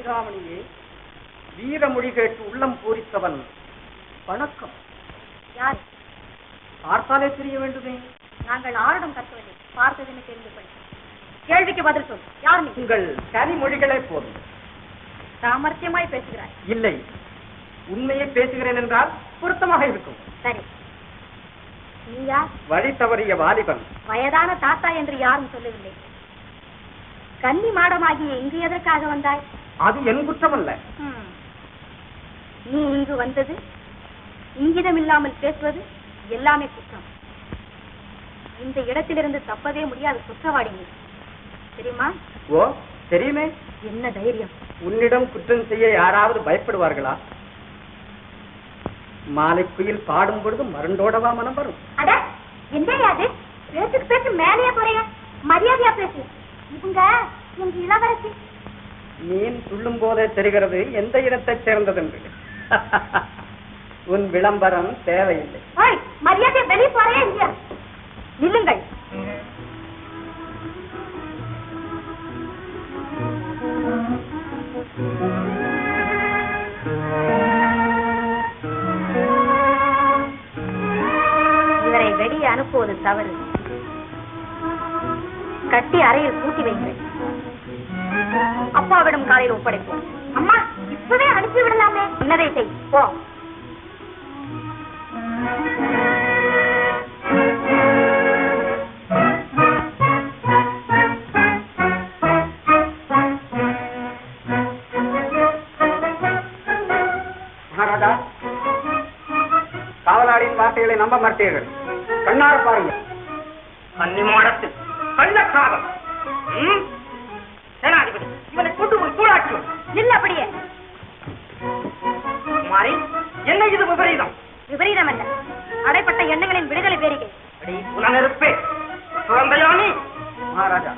சிகாமணியே, வீரமொழி கேட்டு உள்ளம் பூரித்தவன் வணக்கம். யார்? பார்த்தாலே தெரிய வேண்டுமே. நாங்கள் ஆரிடம் கற்கவில்லை, பார்த்ததுன்னு தெரிந்து கொள். கேள்விக்கு பதில் சொல். யார் நீ? உங்கள் கனிமொழிகளே போதும். சாமர்த்தியமாய் பேசுகிறாய். இல்லை, உண்மையை பேசுகிறேன் என்றால் பொருத்தமாக இருக்கும். சரி, நீ யார்? வழி தவறிய வாலிபன். வயதான தாத்தா என்று யாரும் சொல்லவில்லை. கன்னி மாடமாகிய இங்கு எதற்காக வந்தாய்? அது என் குற்றமல்ல. நீ இங்கு வந்தது, இங்கிதம் இல்லாமல் பேசுவது எல்லாமே குற்றம். இந்த இடத்திலிருந்து தப்பவே முடியாத குற்றவாளி நீ, தெரியுமா? ஓ, தெரியுமே. என்ன தைரியம்? உன்னிடம் குற்றம் செய்ய யாராவது பயப்படுவார்களா? மாலை குயில் பாடும் பொழுது மருண்டோடவா மனம் வரும்? அட, என்னையாது பேச்சுக்கு பேச்சு மேலேயே போறிய? மரியாதையா பேசு. இவங்க எங்க இளவரசி. மீன் துள்ளும் போதே தெரிகிறது எந்த இனத்தைச் சேர்ந்தது என்று. உன் விளம்பரம் தேவையில்லை. மரியாதை வெளியே போறே இல்லையா? நில்லுங்கள். இவரை வெளியே அனுப்புவது தவறு. கட்டி அறையில் பூட்டி வைக்கிறேன். அப்பாவிடம் காலையில் ஒப்படைப்போம். அம்மா, இப்பவே அனுப்பி விடலாமே. இன்னதை செய், போ. மகாராஜா, காவலாளியின் வார்த்தைகளை நம்ப மாட்டீர்கள். கண்ணார பாருங்கள். கன்னிமாடத்தில் கள்ளக்காவல். சேனாதிபதி, இவனை கொண்டு போய் சூடாச்சு. இல்ல, அப்படியே. மாறி, என்ன இது விபரீதம்? விபரீதம் அல்ல, அடைப்பட்ட எண்ணங்களின் விடுதலை பேரிகை. மகாராஜா,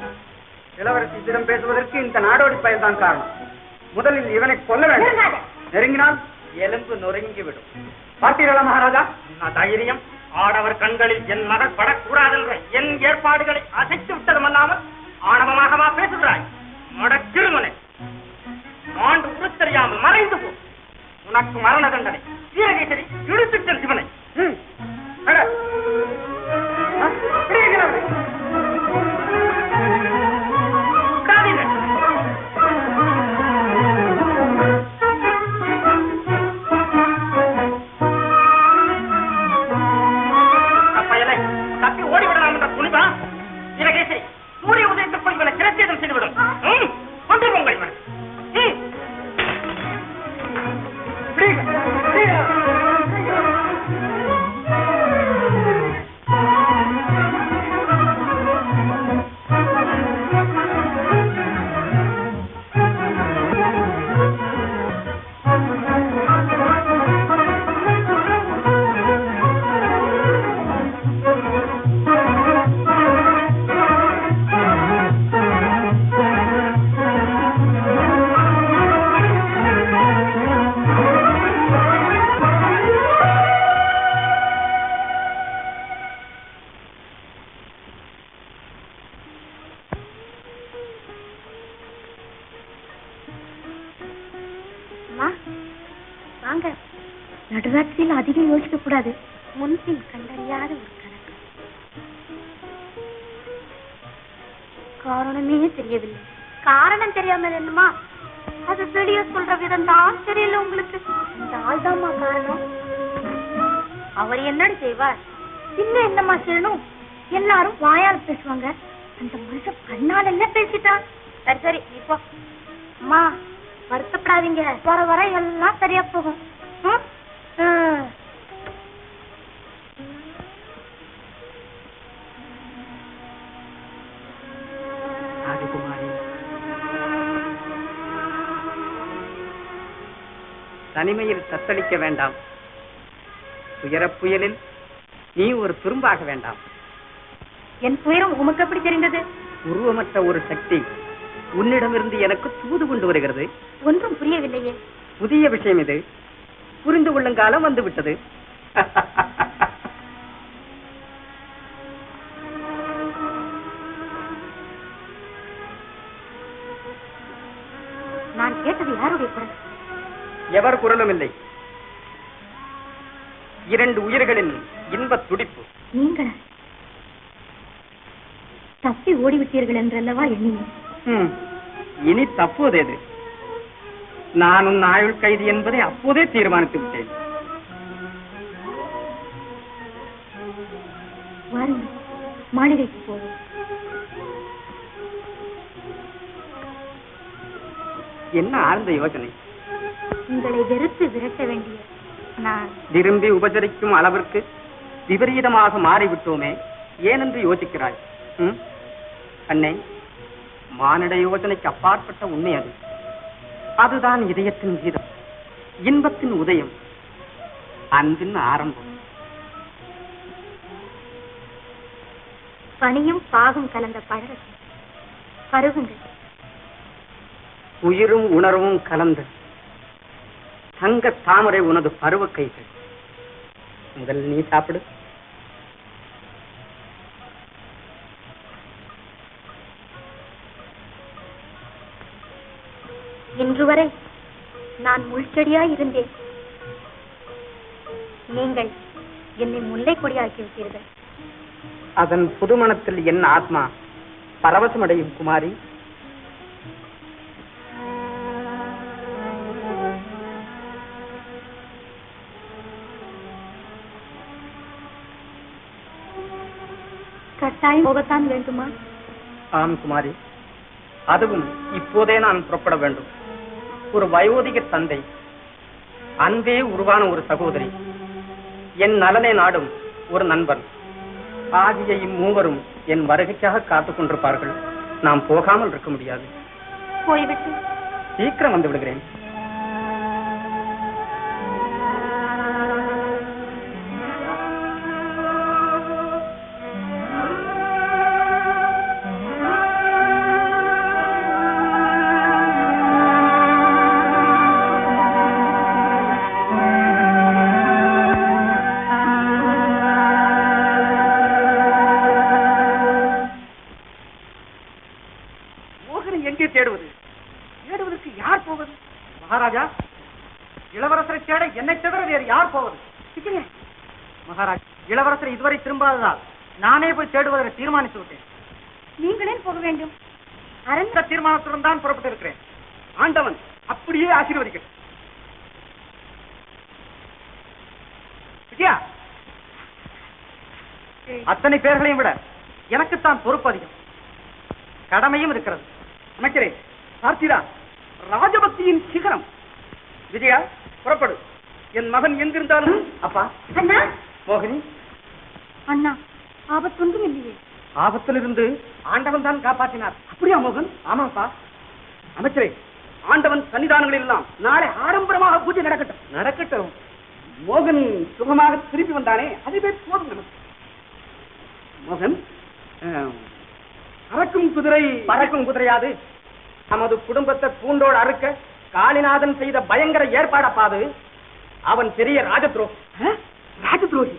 இளவரசி இதிடம் பேசுவதற்கு இந்த நாடோடி பயன்தான் காரணம். முதலில் இவனை கொல்ல வேண்டும். நெருங்கினால் எலும்பு நொறுங்கிவிடும். பார்த்தீர்களா மகாராஜா? தைரியம். ஆடவர் கண்களில் என் மகள் படக்கூடாதென்ற என் ஏற்பாடுகளை அசைத்து விட்டதுமல்லாமல் ஆணவமாகவா பேசுகிறாய்? மடக்கிருமனை ஆண்டு உருத்தறியாமல் மறைந்து போ. உனக்கு மரண தண்டனை. வீரகேசரி, இழுத்துச்சல் சிவனை. தப்பி ஓடிவிடலாம் என்ற துணிவா? வீரகேசரி, சூரிய உதயத்துக்குள் இவனை சிரச்சேதம் செய்துவிடும். கொண்டு போங்கள் இவனை. நடுராட்சியில் அதிகம் யோசிக்க கூடாது. முன்பின் கண்டறியாத ஒரு கணக்கு. காரணமே தெரியவில்லை. காரணம் தெரியாமல் என்னமா? அது வெளியே சொல்ற விதம் தான் தெரியல உங்களுக்கு. இந்த ஆள்தாமா காரணம். அவர் என்னடி செய்வார்? பின்ன என்னமா செய்யணும்? எல்லாரும் வாயால் பேசுவாங்க, அந்த மனுஷன் கண்ணால் என்ன பேசிட்டான்? சரி சரி, இப்போ அம்மா வருத்தப்படாதீங்க. வர வர எல்லாம் சரியா போகும். ராஜகுமாரி, தனிமையில் தத்தளிக்க வேண்டாம். துயரப் புயலில் நீ ஒரு துரும்பாக வேண்டாம். என் துயரம் உமக்கு எப்படி தெரிந்தது? உருவமற்ற ஒரு சக்தி உன்னிடமிருந்து எனக்கு தூது கொண்டு வருகிறது. ஒன்றும் புரியவில்லையே. புதிய விஷயம் இது. புரிந்து கொள்ளும் காலம் வந்துவிட்டது. நான் கேட்ட கேட்டது யாருடைய குரல்? எவர் குரலும் இல்லை. 2 உயிர்களின் இன்பத் துடிப்பு. நீங்கள் தப்பி ஓடிவிட்டீர்கள் என்றல்லவா எண்ணினேன். இனி தப்புவது எது? நானும் ஆயுள் கைதி என்பதை அப்போதே தீர்மானித்து விட்டேன். வாருங்கள், மாளிகைக்கு போவோம். என்ன ஆழ்ந்த யோசனை! உங்களை வெறுத்து விரட்ட வேண்டிய நான் விரும்பி உபசரிக்கும் அளவிற்கு விபரீதமாக மாறிவிட்டோமே, ஏனென்று யோசிக்கிறாய்? அன்னை, மானிட யோசனைக்கு அப்பாற்பட்ட உண்மை அது. அதுதான் இதயத்தின் கீதம், இன்பத்தின் உதயம், அன்பின் ஆரம்பம். பனியும் பாகும் கலந்த பழரசம் பருகுங்கள். உயிரும் உணர்வும் கலந்த தங்க தாமரை உனது பருவ கைகள். முதல் நீ சாப்பிடு. இன்று வரை நான் முள்செடியாய் இருந்தேன். நீங்கள் என்னை முல்லை கொடியாக்கி விட்டீர்கள். அதன் புதுமணத்தில் என் ஆத்மா பரவசமடையும் குமாரி. கட்டாயம் போகத்தான் வேண்டுமா? ஆம் குமாரி, அதுவும் இப்போதே நான் புறப்பட வேண்டும். ஒரு வயோதிக தந்தை, அன்பே உருவான ஒரு சகோதரி, என் நலனை நாடும் ஒரு நண்பன் ஆகிய இம்மூவரும் என் வருகைக்காக காத்துக் கொண்டிருப்பார்கள். நாம் போகாமல் இருக்க முடியாது. போய்விட்டு சீக்கிரம் வந்து விடுகிறேன். மகாராஜா, இளவரசரை தேட என்னை தவிர வேறு யார் போவது? மகாராஜா, இளவரசரை இதுவரை திரும்பாததால் நானே போய் தேடுவதற்கு தீர்மானித்து விட்டேன். நீங்களே போக வேண்டும். அரண்ட தீர்மானத்துடன் தான் புறப்பட்டு இருக்கிறேன். ஆண்டவன் அப்படியே ஆசீர்வதிக்கட்டும். விஜயா, அத்தனை பேர்களையும் விட எனக்குத்தான் பொறுப்பு அதிகம், கடமையும் இருக்கிறது. அமைச்சரே, பார்த்தீரா, ராஜபக்தியின் சிகரம். விஜயா, புறப்படு. என் மகன் எங்கிருந்தாலும். அப்பா. அண்ணா. மோகினி. அண்ணா, ஆபத்தொன்றும் இல்லையே. ஆபத்திலிருந்து ஆண்டவன் தான் காப்பாற்றினார். அப்படியா மோகன்? ஆமாப்பா. அமைச்சரே, ஆண்டவன் சன்னிதானங்களில் எல்லாம் நாளை ஆடம்பரமாக பூஜை நடக்கட்டும். நடக்கட்டும். மோகன் சுகமாக திரும்பி வந்தானே, அதுவே போதும் நமக்கு. மோகன், பறக்கும் குதிரை. பறக்கும் குதிரையாது, நமது குடும்பத்தை பூண்டோடு அறுக்க காளிநாதன் செய்த பயங்கர ஏற்பாடப்பாது. அவன் பெரிய ராஜத்ரோகி. ராஜத்ரோகி?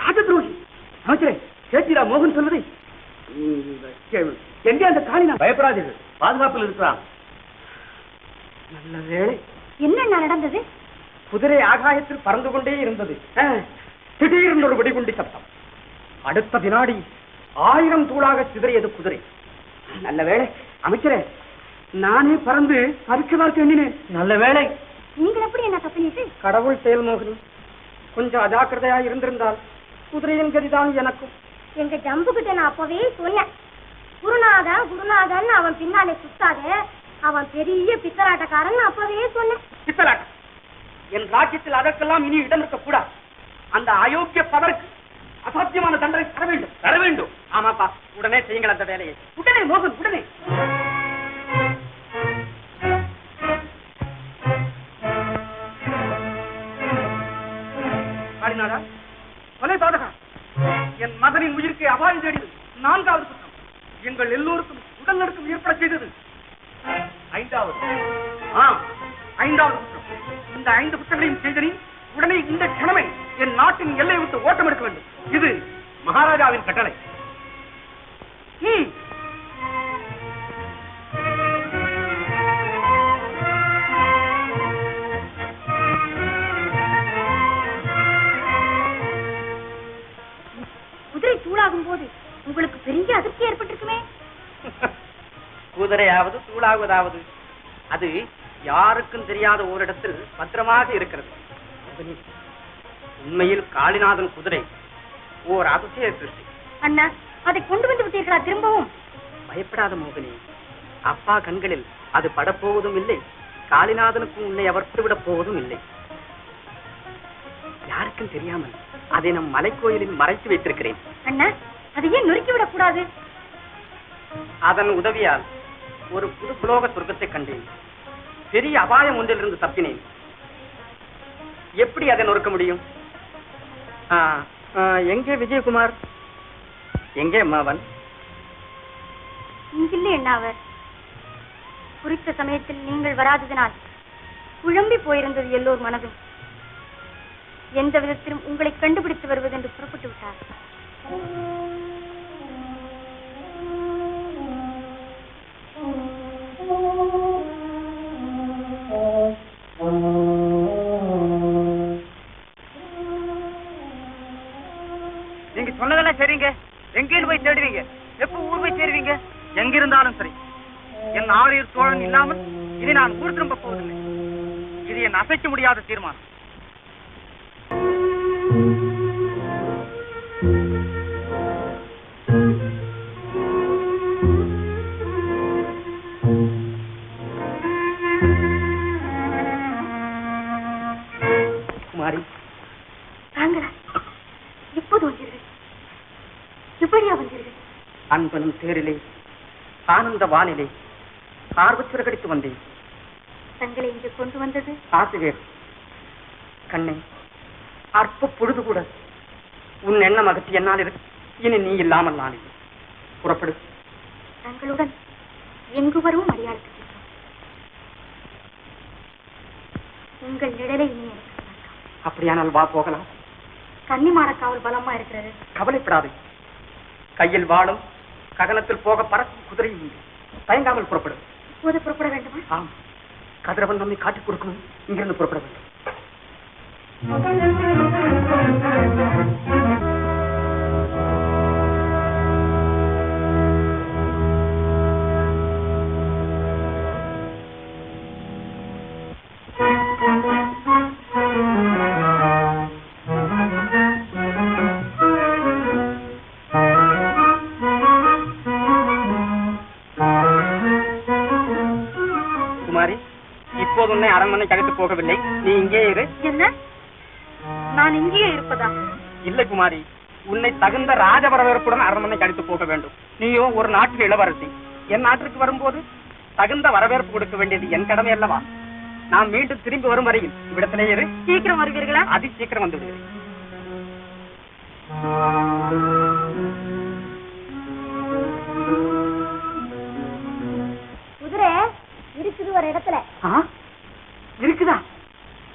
ராஜத்ரோகி? அமைச்சரே, கேட்டீரா மோகன் சொல்வதை? எங்கே அந்த காளிநாதன்? பயப்படாதீர்கள், பாதுகாப்பில் இருக்கிறான். நல்ல வேளை. என்ன நடந்தது? குதிரை ஆகாயத்தில் பறந்து கொண்டே இருந்தது. திடீர்னு ஒரு வெடிகுண்டி சத்தம். அடுத்த வினாடி 1000 தூளாக சிதறியது குதிரை. நல்ல வேளை அமைச்சரே, நானே பறந்து பறிச்சதற்கு எண்ணினேன். நல்ல வேளை. நீங்கள் எப்படி என்ன தப்பினீர்கள்? கடவுள் செயல் மோகினி. கொஞ்சம் அஜாக்கிரதையா இருந்திருந்தால் குதிரையின் கதிதான் எனக்கும். எங்க ஜம்பு கிட்ட நான் அப்பவே சொன்னேன், குருநாதா குருநாதன் அவன் பின்னாலே சுத்தாத, அவன் பெரிய பித்தலாட்டக்காரன் அப்பவே சொன்னேன். பித்தலாட்டம்? என் ராஜ்யத்தில் அதற்கெல்லாம் இனி இடம் இருக்கக்கூடாது. அந்த அயோக்கிய பதற்கு அசாத்தியமான தண்டனை தர வேண்டும். தர வேண்டும். ஆமாப்பா, உடனே செய்யுங்கள் அந்த வேலையை. உடனே மோகன், உடனே. காளிநாதா, கொலை பாதகா, என் மகனின் உயிருக்கு அபாயம் தேடியது 4வது குற்றம். எங்கள் எல்லோருக்கும் உடல் நடுக்கம் ஏற்பட செய்தது 5வது. 5வது குற்றம். இந்த 5 குற்றங்களையும் செய்த நீ உடனே இந்த கணமை என் நாட்டின் எல்லை விட்டு ஓட்டம் எடுக்க வேண்டும். இது மகாராஜாவின் கட்டளை. குதிரையாவது தூளாவதாவது அது யாருக்கும் தெரியாத ஓரிடத்தில் பத்திரமாக இருக்கிறது. உண்மையில் காளிநாதன் குதிரை ஓர் அதிசய சிருஷ்டி. அண்ணா, அதை கொண்டு வந்து விட்டீர்களா திரும்பவும்? பயப்படாத மோகினி, அப்பா கண்களில் அது படப்போவதும் இல்லை, காளிநாதனுக்கும் உன்னை அவர் விடப் போவதும் இல்லை. யாருக்கும் தெரியாமல் அதை நம் மலைக்கோயிலில் மறைத்து வைத்திருக்கிறேன். அண்ணா, அதை ஏன் நொறுக்கிவிடக் கூடாது? அதன் உதவியால் ஒரு புது புலோக சொர்க்கத்தை கண்டேன். பெரிய அபாயம் ஒன்றிலிருந்து தப்பினேன். எப்படி அதை நொறுக்க முடியும்? எங்கே விஜயகுமார்? எங்கே அம்மாவன்? இங்கில்லை அண்ணா. அவர் குறித்த சமயத்தில் நீங்கள் வராததினால் குழம்பி போயிருந்தது எல்லோர் மனதும். எந்த விதத்திலும் உங்களை கண்டுபிடித்து வருவது என்று புறப்பட்டு விட்டார். நீங்க சொன்னதெல்லாம் சரிங்க. எங்கேயும் போய் தேடுவீங்க? எப்ப ஊர் போய் சேருவீங்க? எங்க இருந்தாலும் சரி, என் ஆரியர் தோழன் இல்லாமல் இதை நான் ஊர் திரும்ப போவதில்லை. இது என் அசைக்க முடியாத தீர்மானம். குமாரி, தாங்களா எப்போது வந்தீர்கள்? எப்படியா வந்தீர்கள்? அன்பனும் தேரிலே ஆனந்த வானிலே ஆர்வச்சுர கடித்து வந்தேன். தங்களை இங்கு கொண்டு வந்தது ஆசிரியர் கண்ணே, அற்ப பொழுது கூட உன் எண்ணம் அகற்றி என்னால் இருக்கு. இனி நீ இல்லாமல் நான் இல்லை. புறப்படு. தங்களுடன் எங்கு வரும் அடையாளத்துக்கு உங்கள் நிழலை இனி எனக்கு அப்படியானால் வா போகலாம். கன்னிமாட காவல் பலமா இருக்கிறது. கவலைப்படாது. கையில் வாழும் ககனத்தில் போக பறக்கும் குதிரையும் உண்டு. தயங்காமல் புறப்படும். இப்போது புறப்பட வேண்டுமா? ஆம், கதிரவன் நம்மை காட்டிக் கொடுக்கணும். இங்கிருந்து புறப்பட வேண்டும். இப்போது உன்னை அரண்மனைக்கு அழைத்து போகவில்லை. நீ இங்கே இரு. என்ன, நான் இங்கேயே இருப்பதா? இல்லை குமாரி, உன்னை தகுந்த ராஜவரவேற்புடன் அரண்மனைக்கு அழைத்து போக வேண்டும். நீயோ ஒரு நாட்டு இளவரசி. என் நாட்டிற்கு வரும்போது தகுந்த வரவேற்பு கொடுக்க வேண்டியது என் கடமை அல்லவா? நான் மீண்டும் திரும்பி வரும் வரையில் இவ்விடத்திலே இரு. சீக்கிரம் வருவீர்களா? அதி சீக்கிரம் வந்து விடுகிறேன். குதிரை இருக்குது ஒரு இடத்துல. இருக்குதா?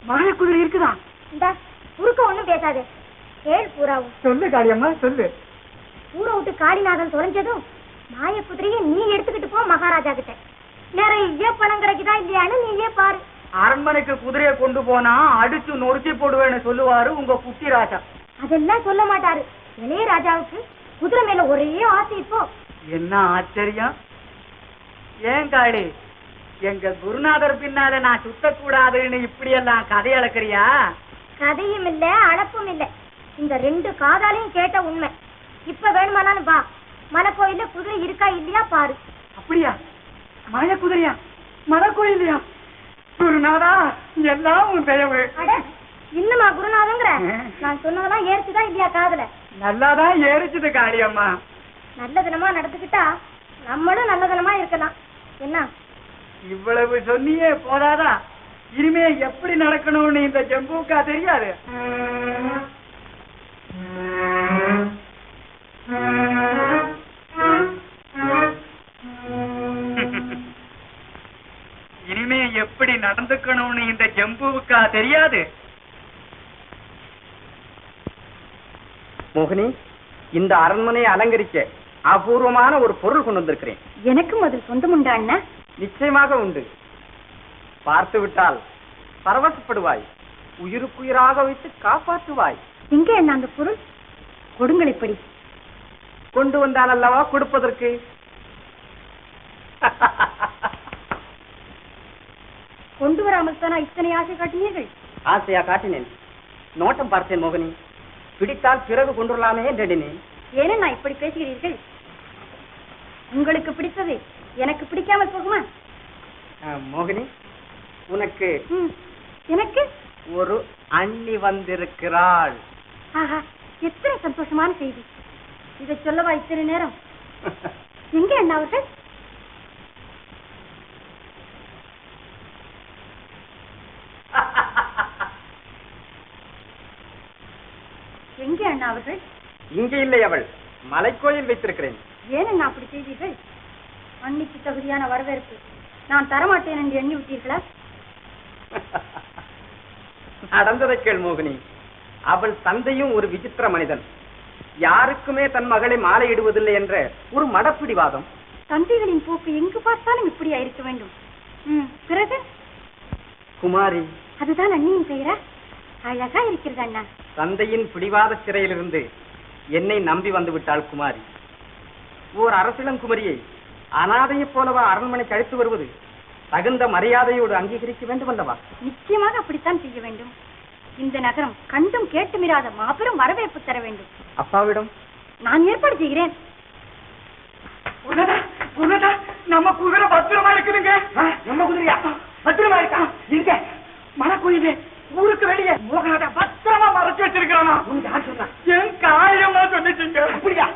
மாய குதிரை இருக்குதா? இந்த குறுக்க ஒண்ணும் பேசாதே. கேள் பூராவும். சொல்லு காளியம்மா, சொல்லு. ஊரை விட்டு காளிநாதன் தொலைஞ்சதும் மாய குதிரையை நீ எடுத்துக்கிட்டு போ மகாராஜா கிட்ட. நிறைய பணம் கிடைக்குதா இல்லையான்னு நீயே பாரு. அரண்மனைக்கு குதிரையை கொண்டு போனா அடிச்சு நொறுக்கி போடுவேன்னு சொல்லுவாரு உங்க குட்டி ராஜா. அதெல்லாம் சொல்ல மாட்டாரு. இளைய ராஜாவுக்கு குதிரை மேல ஒரே ஆசை. இப்போ என்ன ஆச்சரியம்! ஏன் காளி, எங்க குருநாதர் பின்னால நான் சுத்தக்கூடாதுன்னு இப்படி எல்லாம் கதை அளக்கிறியா? கதையும் இல்ல, அளப்பும் இல்ல. இந்த ரெண்டு காதாலையும் கேட்ட உண்மை. இப்ப வேணுமானாலும் வா, மலைக்கோயில குதிரை இருக்கா இல்லையா பாரு. அப்படியா? மாய குதிரையா? மலைக்கோயிலையா? குருநாதா, எல்லாம் உன் தயவு. இன்னுமா குருநாதங்கிற? நான் சொன்னதெல்லாம் ஏறிச்சுதான் இல்லையா காதுல? நல்லாதான் ஏறிச்சுது காளியம்மா. நல்ல தினமா நடந்துக்கிட்டா நம்மளும் நல்ல தினமா இருக்கலாம். என்ன இவ்வளவு சொன்னியே போதாதா? இனிமே எப்படி நடக்கணும்னு இந்த ஜம்புக்கா தெரியாது? இனிமே எப்படி நடந்துக்கணும்னு இந்த ஜம்புவுக்கா தெரியாது? மோகினி, இந்த அரண்மனையை அலங்கரிக்க அபூர்வமான ஒரு பொருள் கொண்டு வந்திருக்கிறேன். எனக்கும் அதில் சொந்தம் உண்டா அண்ணா? நிச்சயமாக உண்டு. பார்த்து விட்டால் பரவசப்படுவாய். உயிருக்குயிராக வைத்து காப்பாற்றுவாய். எங்கே என்ன அந்த பொருள்? கொடுங்கள். இப்படி கொண்டு வந்தால் அல்லவா கொடுப்பதற்கு. கொண்டு வராமல் தானா இத்தனை ஆசை காட்டினீர்கள்? ஆசையா காட்டினேன்? நோட்டம் பார்த்தேன் மோகினி. பிடித்தால் பிறகு கொண்டுலாமே என்றேன். ஏன்னா நான் இப்படி பேசுகிறீர்கள்? உங்களுக்கு பிடித்தது எனக்கு பிடிக்காமல் போகுமா? மோகினி, உனக்கு எனக்கு ஒரு அண்ணி வந்திருக்கிறாள். ஆஹா, எத்தனை சந்தோஷமான செய்தி. இதை சொல்லவா இத்தனை நேரம்? எங்கே அண்ணா அவர்கள்? எங்கே அண்ணா அவர்கள்? இங்கே இல்லை, அவள் மலைக்கோயில் வைத்திருக்கிறேன். ஏன் அண்ணா அப்படி செய்தீர்கள்? அன்னைக்கு தகுதியான வரவேற்பு நான் தரமாட்டேன் என்று எண்ணி விட்டீர்களா? நடந்ததை கேள் மோகினி. அவள் தந்தையும் ஒரு விசித்திர மனிதன். யாருக்குமே தன் மகளை மாலையிடுவதில்லை என்ற ஒரு மடப்பிடிவாதம். தந்தைகளின் போக்கு எங்கு பார்த்தாலும் இப்படியா இருக்க வேண்டும். பிறகு குமாரி. அதுதான் அண்ணியின் பெயரா? அழகா இருக்கிறது அண்ணா. தந்தையின் பிடிவாத சிறையிலிருந்து என்னை நம்பி வந்து விட்டாள் குமாரி. ஓர் அரசிளங்குமரியை அனாதையை போலவா அரண்மனைக்கு அழைத்து வருவது தகுந்த மரியாதையோடு அங்கீகரிக்க வேண்டும் அல்லவா? நிச்சயமாக அப்படித்தான் செய்ய வேண்டும். இந்த நகரம் கண்டும் கேட்டுமிராத மாபெரும் வரவேற்பு தர வேண்டும். அப்பாவிடம் நான் ஏற்பாடு செய்கிறேன். நம்ம குதிரை பத்திரமா இருக்குதுங்க. நம்ம குதிரையா பத்திரமா இருக்கா? இங்க மனக்குயிலே ஊருக்கு வெளியே மோகனத்தை பத்திரமா மறைச்சு வச்சிருக்கானா? யார் சொன்னா? என் காரியமா சொல்லிட்டீங்க. அப்படியா?